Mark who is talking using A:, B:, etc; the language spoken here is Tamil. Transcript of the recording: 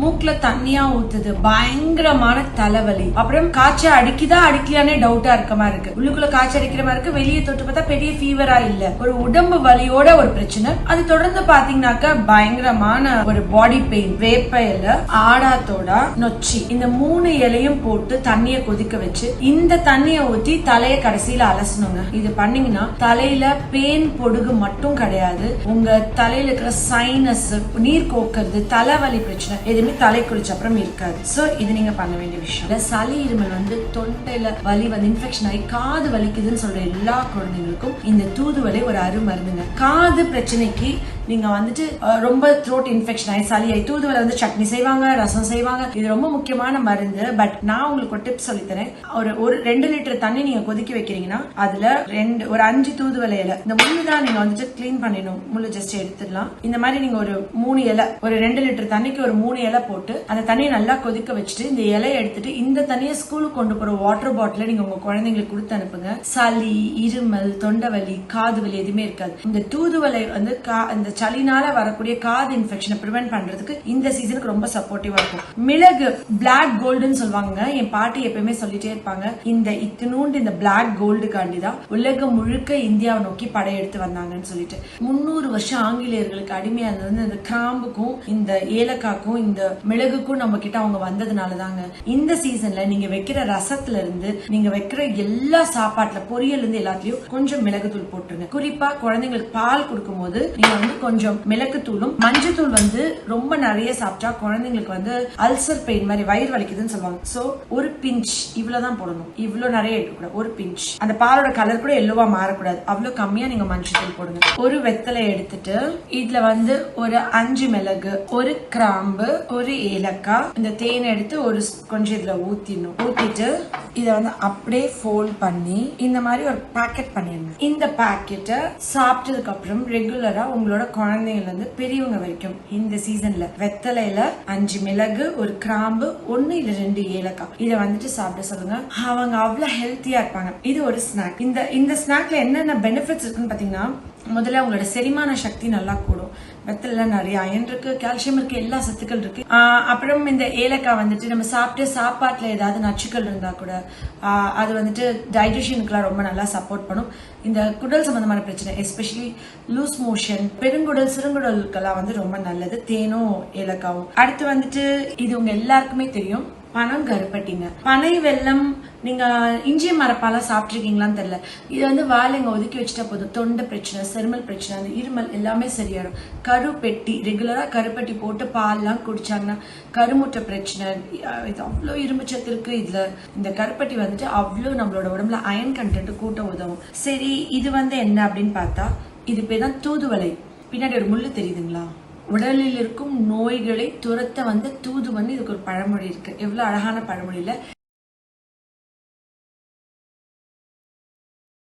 A: மூக்குல தண்ணியா ஊத்துது, பயங்கரமான தலைவலி, அப்புறம் காய்ச்சல் அடிக்குதா அடிக்கலானே டவுட்டா இருக்க மாதிரி இருக்கு, உள்ளுக்குள்ள காய்ச்சல் அடிக்கிற மாதிரி இருக்கு, வெளியே தொட்டு பார்த்தா பெரிய ஃபீவரா இல்ல, ஒரு உடம்பு வலியோட ஒரு பிரச்சனை. அது தொடர்ந்து பாத்தீங்கன்னாக்க பயங்கரமான ஒரு பாடி பெயின், வேப்ப இலை, ஆடாத்தோட, நொச்சி, இந்த 3 இலையும் போட்டு தண்ணிய கொதிக்க வச்சு இந்த தண்ணிய ஊத்தி தலைய கடைசியில அலசணுங்க. இது பண்ணீங்கன்னா தலையில பேன் பொடுகு மட்டும் கிடையாது, உங்க தலையில இருக்கிற சைனஸ், நீர் கோக்கிறது, தலைவலி பிரச்சனை எதுவுமே தலை குளிச்ச அப்புறம் இருக்காது. சோ இது நீங்க பண்ண வேண்டிய விஷயம். சளி இருமல் வந்து தொண்டையில வலி வந்து இன்ஃபெக்ஷன் ஆகி காது வலிக்குதுன்னு சொல்ற எல்லா குழந்தைங்களுக்கும் இந்த தூதுவளை ஒரு அருமருந்துங்க. காது பிரச்சனைக்கு நீங்க வந்துட்டு ரொம்ப த்ரோட் இன்ஃபெக்ஷன் ஆகி சளி ஆகி தூதுவளை வந்து சட்னி செய்வாங்க, ரசம் செய்வாங்க. இது ரொம்ப முக்கியமான மருந்து. பட் நான் உங்களுக்கு ஒரு டிப்ஸ் சொல்லித்தரேன். ஒரு 2 லிட்டர் தண்ணி நீங்க கொதிக்க வைக்கிறீங்கன்னா அதுல ஒரு 5 தூதுவளை இலை, இந்த முள்ளு தான் நீங்க வந்துட்டு கிளீன் பண்ணிடணும், முள்ளு ஜஸ்ட் எடுத்துடலாம். இந்த மாதிரி நீங்க ஒரு 3 இலை, ஒரு 2 லிட்டர் தண்ணிக்கு ஒரு 3 இலை போட்டு அந்த தண்ணியை நல்லா கொதிக்க வச்சுட்டு இந்த இலையை எடுத்துட்டு இந்த தண்ணியை ஸ்கூலுக்கு கொண்டு போற வாட்டர் பாட்டில நீங்க உங்க குழந்தைங்களுக்கு கொடுத்து அனுப்புங்க. சளி, இருமல், தொண்டவலி, காது வலி எதுவுமே இருக்காது. இந்த தூதுவளை வந்து இந்த சளினால வரக்கூடிய காது இன்ஃபெக்ஷனை பிரிவென்ட் பண்றதுக்கு இந்த சீசனுக்கு ரொம்ப சப்போர்ட்டிவா இருக்கும். மிளகு, பிளாக் கோல்டுன்னு சொல்லுவாங்க. என் பாட்டி எப்பயுமே சொல்லிட்டே இருப்பாங்க, இந்த இத்தினூண்டு இந்த பிளாக் கோல்டு காண்டிதான் உலகம் முழுக்க இந்தியாவை நோக்கி படையெடுத்து வந்தாங்கன்னு சொல்லிட்டு. 300 வருஷம் ஆங்கிலேயர்களுக்கு அடிமையா இருந்தது இந்த கிராம்புக்கும் இந்த ஏலக்காக்கும் இந்த மிளகுக்கும் நம்ம கிட்ட அவங்க வந்ததுனாலதாங்க. இந்த சீசன்ல நீங்க வைக்கிற ரசத்துல இருந்து நீங்க வைக்கிற எல்லா சாப்பாட்டுல, பொரியல் இருந்து எல்லாத்துலயும் கொஞ்சம் மிளகு தூள் போட்டுருங்க. குறிப்பா குழந்தைங்களுக்கு பால் கொடுக்கும் போது நீங்க வந்து கொஞ்சம் மிளகு தூளும் மஞ்சத்தூள் வந்து ரொம்ப நிறைய சாப்பிட்டா குழந்தைங்களுக்கு வந்து அல்சர் பெயின் மாதிரி வயிறு வலிக்குதுன்னு சொல்லுவாங்க. சோ ஒரு பிஞ்ச் இவ்வளவுதான் போடணும், இவ்வளவு நிறைய எடுக்கக்கூடாது. ஒரு பிஞ்ச், அந்த பாலோட கலர் கூட எல்லோவா மாறக்கூடாது, அவ்வளவு கம்மியா நீங்க மஞ்சத்தூள் போடுங்க. ஒரு வெத்தலை எடுத்துட்டு இதுல வந்து ஒரு 5 மிளகு, ஒரு கிராம்பு, ஒரு ஏலக்காய், இந்த தேனை எடுத்து ஒரு கொஞ்சம் இதுல ஊத்திடணும். ஊத்திட்டு இத வந்து அப்படியே ஃபோல்ட் பண்ணி இந்த மாதிரி ஒரு பாக்கெட் பண்ணிருங்க. இந்த பாக்கெட்டை சாப்பிட்டதுக்கு அப்புறம் ரெகுலரா உங்களோட குழந்தைங்கல இருந்து பெரியவங்க வரைக்கும் இந்த சீசன்ல வெத்தலையில 5 மிளகு, ஒரு கிராம்பு, 1 இல்ல 2 ஏலக்காய் இத வந்துட்டு சாப்பிட சொல்லுங்க. அவங்க அவ்வளவு ஹெல்த்தியா இருப்பாங்க. இது ஒரு ஸ்நாக். இந்த ஸ்நாக்ல என்னென்ன பெனிஃபிட்ஸ் இருக்குன்னு பாத்தீங்கன்னா, முதல்ல உங்களோட செரிமான சக்தி நல்லா கூடும். வெத்தல நிறைய அயன் இருக்கு, கால்சியம் இருக்கு, எல்லா சத்துக்கள் இருக்கு. அப்புறம் இந்த ஏலக்காய் வந்துட்டு நம்ம சாப்பிட்டு சாப்பாட்டுல ஏதாவது நச்சுக்கள் இருந்தா கூட அது வந்துட்டு டைஜஷனுக்குலாம் ரொம்ப நல்லா சப்போர்ட் பண்ணும். இந்த குடல் சம்பந்தமான பிரச்சனை, எஸ்பெஷலி லூஸ் மோஷன், பெருங்குடல், சிறுங்குடலுக்கெல்லாம் வந்து ரொம்ப நல்லது தேனும் ஏலக்காவும். அடுத்து வந்துட்டு இது உங்க எல்லாருக்குமே தெரியும், பனம் கருப்பட்டிங்க. பனை வெல்லம் நீங்க இஞ்சி மரப்பாலாம் சாப்பிட்டுருக்கீங்களான்னு தெரியல. இது வந்து வாழைங்க ஒதுக்கி வச்சுட்டா போதும், தொண்டை பிரச்சனை, செருமல் பிரச்சனை, அந்த இருமல் எல்லாமே சரியாயிடும். கருப்பெட்டி, ரெகுலரா கருப்பட்டி போட்டு பால்லாம் குடிச்சாங்கன்னா கருமுட்டை பிரச்சனை, இது அவ்வளோ இரும்பு சத்து இருக்கு இதுல. இந்த கருப்பட்டி வந்துட்டு அவ்வளோ நம்மளோட உடம்புல அயன் கண்டென்ட் கூட்ட உதவும். சரி, இது வந்து என்ன அப்படின்னு பார்த்தா இது பேர் தான் தூதுவளை. பின்னாடி ஒரு முள்ளு தெரியுதுங்களா? உடலில் இருக்கும் நோய்களை துரத்த வந்து தூதுவன்னு இதுக்கு ஒரு பழமொழி இருக்கு. எவ்வளவு அழகான பழமொழி இல்ல?